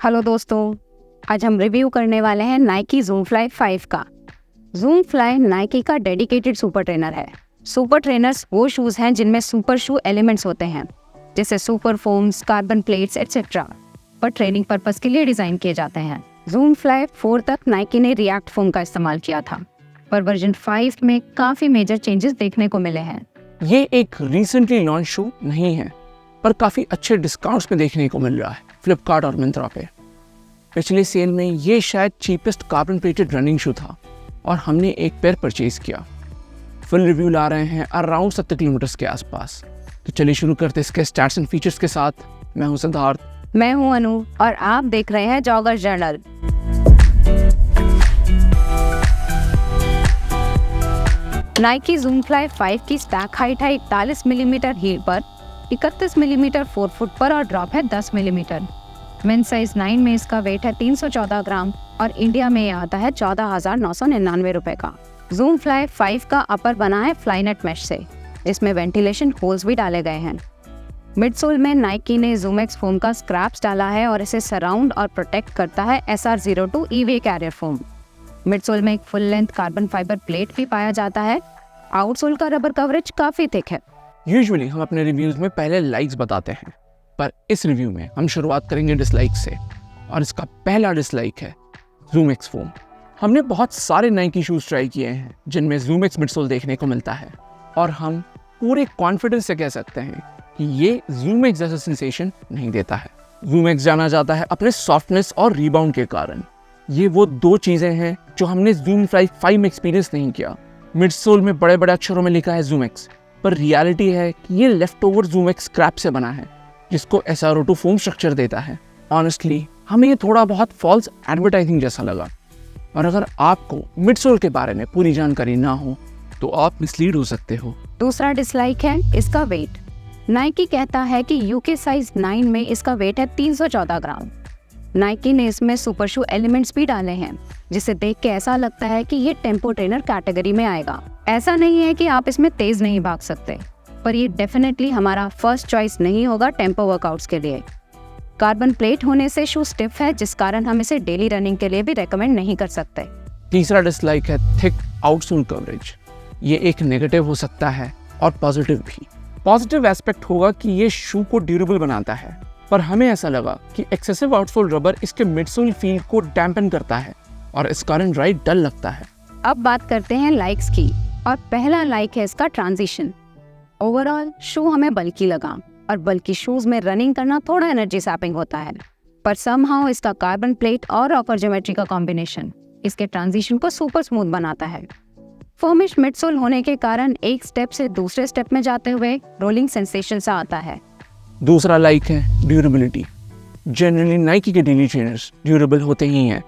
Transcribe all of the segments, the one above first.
Hello दोस्तों, आज हम रिव्यू करने वाले हैं नाइकी ज़ूम फ्लाई 5 का। ज़ूम फ्लाई नाइकी का डेडिकेटेड सुपर ट्रेनर है। सुपर ट्रेनर्स वो शूज़ हैं जिनमें सुपर शू एलिमेंट्स होते हैं, जैसे super foams, carbon plates etcetera, पर ट्रेनिंग पर्पस के लिए डिज़ाइन किए जाते हैं। ज़ूम फ्लाई 4 तक नाइकी ने रिएक्ट फोम का इस्तेमाल किया था, पर वर्जन 5 में काफ़ी मेजर चेंजेस देखने को मिले हैं। ये एक रिसेंटली लॉन्च शू नहीं है, पर काफ़ी अच्छे डिस्काउंट्स में देखने को मिल रहा है फ्लिपकार्ट और मिंत्रा पे। पिछले सेल में ये शायद cheapest carbon plated running shoe था और हमने एक पेयर परचेज किया। फुल रिव्यू ला रहे हैं अराउंड 70 किलोमीटर के आसपास। तो चलिए शुरू करते हैं इसके स्टैट्स एंड फीचर्स के साथ। मैं हूं सिद्धार्थ। मैं हूं अनु और आप देख रहे हैं jogger journal. Nike zoom fly 5 की स्टैक हाइट है 41 मिलीमीटर हील पर, 31 मिलीमीटर 4 फुट पर और ड्रॉप है 10 मिलीमीटर। मेन साइज 9 में इसका वेट है 314 ग्राम और इंडिया में यह आता है 14,999 रुपए का। ज़ूम फ्लाई 5 का अपर बना है फ्लाईनेट मैश से, जिसमें वेंटिलेशन होल्स भी डाले गए हैं। मिडसोल में नाइकी ने ज़ूमेक्स फोम का स्क्रैप्स डाला है और इसे सराउंड और प्रोटेक्ट करता है SR02 EVA career foam. Midsole में एक full length carbon fibre plate भी पाया जाता है। आउटसोल का रबर कवरेज काफी थिक है। यूजुअली हम अपने रिव्यूज में पहले लाइक्स बताते हैं, पर इस रिव्यू में हम शुरुआत करेंगे डिसलाइक से, और इसका पहला डिसलाइक है ज़ूमेक्स फोम। हमने बहुत सारे नाइकी शूज ट्राई किए हैं जिनमें ज़ूमेक्स मिडसोल देखने को मिलता है, और हम पूरे कॉन्फिडेंस से कह सकते हैं कि ये ज़ूमेक्स जैसा सेंसेशन नहीं देता है। ज़ूमेक्स जाना जाता है अपने सॉफ्टनेस और रिबाउंड के कारण। ये वो दो चीज़ें हैं जो हमने ज़ूम फ्लाई 5 में एक्सपीरियंस नहीं किया। मिडसोल में बड़े बड़े अक्षरों में लिखा है ज़ूमेक्स, पर रियलिटी है कि ये लेफ्ट ओवर ज़ूमेक्स स्क्रैप से बना है, जिसको SR02 फोम स्ट्रक्चर देता है। ऑनेस्टली हमें ये थोड़ा बहुत फॉल्स एडवर्टाइजिंग जैसा लगा, और अगर आपको मिडसोल के बारे में पूरी जानकारी ना हो तो आप मिसलीड हो सकते हो। दूसरा डिसलाइक है इसका वेट। नाइकी कहता है कि यूके साइज 9 में इसका वेट है 314 ग्राम। नाइकी ने इसमें सुपर शू एलिमेंट्स भी डाले हैं, जिसे देख के ऐसा लगता है कि ये टेम्पो ट्रेनर कैटेगरी में आएगा। ऐसा नहीं है कि आप इसमें तेज नहीं भाग सकते, पर ये डेफिनेटली हमारा फर्स्ट चॉइस नहीं होगा टेम्पो वर्कआउट्स के लिए। कार्बन प्लेट होने से शू स्टिफ है, जिस कारण हम इसे डेली रनिंग के लिए भी रेकमेंड नहीं कर सकते। तीसरा डिसलाइक है थिक आउटसोल कवरेज। ये एक नेगेटिव हो सकता है और पॉजिटिव भी। पॉजिटिव एस्पेक्ट होगा कि ये शू को ड्यूरेबल बनाता है, पर हमें ऐसा लगा कि एक्सेसिव आउटसोल रबर इसके मिडसोल फील को डैम्पन करता है और इस कारण राइड डल लगता है। अब बात करते हैं लाइक्स की, और पहला लाइक है इसका ट्रांजिशन। ओवरऑल शू हमें बल्की लगा, और बल्की शूज में रनिंग करना थोड़ा एनर्जी सैपिंग होता है, पर समहाउ इसका कार्बन प्लेट और रॉकर ज्योमेट्री का कॉम्बिनेशन इसके ट्रांजिशन को सुपर स्मूथ बनाता है। फोमिश मिडसोल होने के कारण एक स्टेप से दूसरे स्टेप में जाते हुए रोलिंग सेंसेशन सा आता है। दूसरा लाइक है ड्यूरेबिलिटी। जनरली नाइकी के डेली ट्रेनर्स ड्यूरेबल होते ही हैं।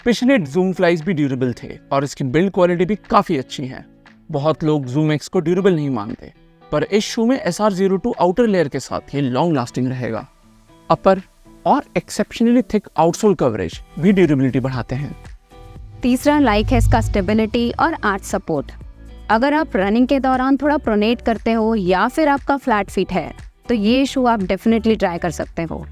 पिछले ज़ूम फ्लाइज भी ड्यूरेबल थे और इसकी बिल्ड क्वालिटी भी काफ़ी अच्छी है। बहुत लोग ज़ूमेक्स को ड्यूरेबल नहीं मानते, पर इस शू में SR02 आउटर लेयर के साथ ये लॉन्ग लास्टिंग रहेगा। अपर और एक्सेप्शनली थिक आउटसोल कवरेज भी ड्यूरेबिलिटी बढ़ाते हैं। तीसरा लाइक है इसका स्टेबिलिटी और आर्च सपोर्ट। अगर आप रनिंग के दौरान थोड़ा प्रोनेट करते हो या फिर आपका फ्लैट फीट है, तो ये शू आप डेफिनेटली ट्राई कर सकते हो,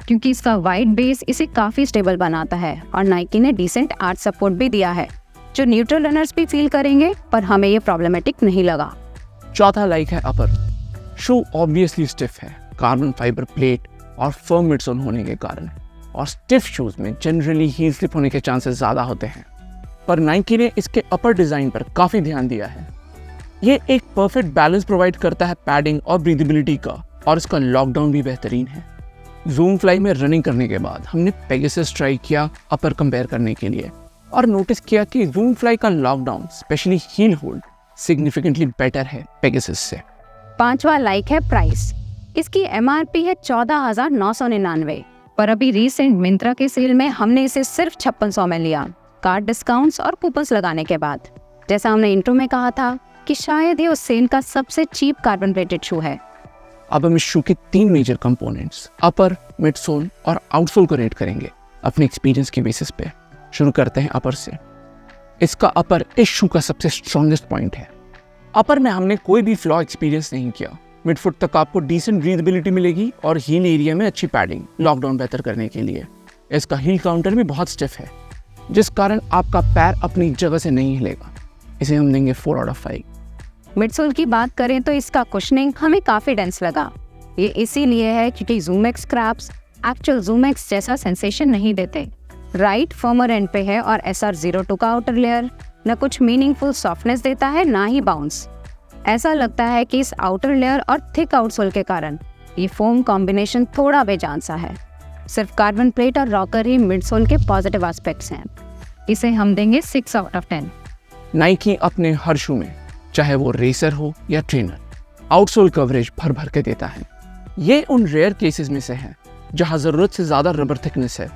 क्योंकि इसका वाइड बेस इसे काफ़ी स्टेबल बनाता है और नाइकी ने डिसेंट आर्च सपोर्ट भी दिया है, जो न्यूट्रल रनर्स भी फील करेंगे, पर हमें ये प्रॉब्लमेटिक नहीं लगा। चौथा लाइक है अपर। शू ऑब्वियसली स्टिफ है, कार्बन फाइबर प्लेट और फर्म मिडसोल होने के कारण, और स्टिफ शूज में जनरली हील स्लिप होने के चांसेस ज़्यादा होते हैं, पर नाइकी ने इसके अपर डिज़ाइन पर काफ़ी ध्यान दिया है। ये एक परफेक्ट बैलेंस प्रोवाइड करता है पैडिंग और ब्रीदेबिलिटी का, और इसका लॉकडाउन भी बेहतरीन है। ज़ूम फ्लाई में रनिंग करने के बाद हमने पेगासस ट्राई किया अपर कंपेयर करने के लिए, और नोटिस किया कि ज़ूम फ्लाई का lockdown specially heel hold significantly better है पेगासस से। पांचवा लाइक है प्राइस। इसकी MRP है 14,999, पर अभी रिसेंट मिंत्रा के सेल में हमने इसे सिर्फ 5600 में लिया, कार्ड डिस्काउंट्स और कूपन्स लगाने के बाद। जैसा हमने इंट्रो में कहा था कि शायद ये उस सेल का सबसे चीप कार्बन प्लेटेड शू है। अब हम इस शू के 3 मेजर कंपोनेंट्स अपर, मिडसोल और आउटसोल को रेट करेंगे अपने एक्सपीरियंस के बेसिस पे। शुरू करते हैं अपर से। इसका अपर इस शू का सबसे स्ट्रॉन्गेस्ट पॉइंट है। अपर में हमने कोई भी फ्लॉ एक्सपीरियंस नहीं किया। मिडफुट तक आपको डिसेंट ब्रीदेबिलिटी मिलेगी और हील एरिया में अच्छी पैडिंग, लॉकडाउन बेहतर करने के लिए। इसका हील काउंटर भी बहुत स्टिफ है, जिस कारण आपका पैर अपनी जगह से नहीं हिलेगा। इसे हम देंगे 4 आउट ऑफ 5। मिडसोल की बात करें तो इसका कुशनिंग हमें काफ़ी डेंस लगा। ये इसीलिए है क्योंकि ZoomX स्क्रैप्स एक्चुअल ZoomX जैसा सेंसेशन नहीं देते। राइट फर्मर एंड पे है और SR02 का आउटर लेयर न कुछ मीनिंगफुल सॉफ्टनेस देता है ना ही बाउंस। ऐसा लगता है कि इस आउटर लेयर और थिक आउटसोल के कारण ये फोम कॉम्बिनेशन थोड़ा बेजान सा है। सिर्फ कार्बन प्लेट और रॉकर ही मिडसोल के पॉजिटिव एस्पेक्ट्स हैं। इसे हम देंगे 6 आउट ऑफ 10। नाइकी अपने हर शू में, चाहे वो रेसर हो या ट्रेनर, आउटसोल कवरेज भर भर के देता है। ये उन रेयर केसेस में से है जहां ज़रूरत से ज़्यादा रबर थिकनेस है।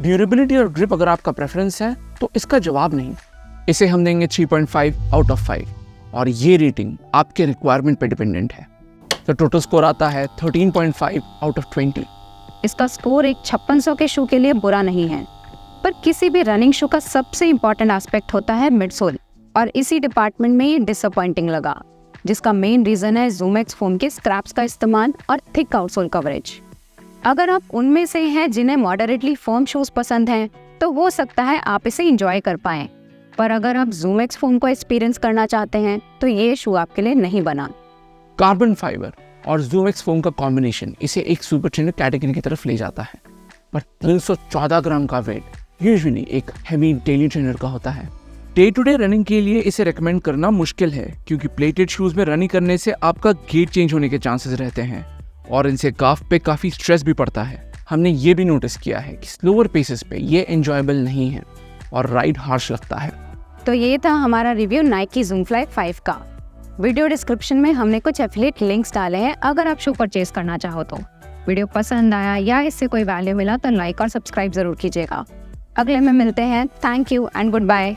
ड्यूरेबिलिटी और ग्रिप अगर आपका प्रेफरेंस है तो इसका जवाब नहीं। इसे हम देंगे 3.5 आउट ऑफ 5 और ये रेटिंग आपके रिक्वायरमेंट पे डिपेंडेंट है। तो टोटल स्कोर आता है 13.5 आउट ऑफ 20। इसका स्कोर एक 5600 के शू के लिए बुरा नहीं है, पर किसी भी रनिंग शू का सबसे इम्पॉर्टेंट एस्पेक्ट होता है मिडसोल, और इसी डिपार्टमेंट में ये डिसअपॉइंटिंग लगा, जिसका मेन रीज़न है ZoomX फोम के स्क्रैप्स का इस्तेमाल और थिक आउटसोल कवरेज। अगर आप उनमें से हैं जिन्हें मॉडरेटली फर्म शूज़ पसंद हैं तो हो सकता है आप इसे इंजॉय कर पाएँ, पर अगर आप ZoomX फोम को एक्सपीरियंस करना चाहते हैं तो ये शू आपके लिए नहीं बना। कार्बन फाइबर और ZoomX फोम का कॉम्बिनेशन इसे एक सुपर ट्रेनर कैटेगरी की तरफ ले जाता है, पर 314 ग्राम का वेट यूजुअली एक हेवी डेली ट्रेनर का होता है। डे टू डे रनिंग के लिए इसे रेकमेंड करना मुश्किल है, क्योंकि प्लेटेड शूज में रनिंग करने से आपका गेट चेंज होने के चांसेस रहते हैं और इनसे काफ पे काफ़ी स्ट्रेस भी पड़ता है। हमने ये भी नोटिस किया है कि स्लोअर पेसेस पे ये एंजॉयबल नहीं है और राइड हार्श लगता है। तो ये था हमारा रिव्यू नाइकी ज़ूमफ्लाई 5 का। वीडियो डिस्क्रिप्शन में हमने कुछ एफिलिएट लिंक्स डाले हैं अगर आप शू परचेज करना चाहो तो। वीडियो पसंद आया या इससे कोई वैल्यू मिला तो लाइक और सब्सक्राइब जरूर कीजिएगा। अगले में मिलते हैं। Thank you and good bye.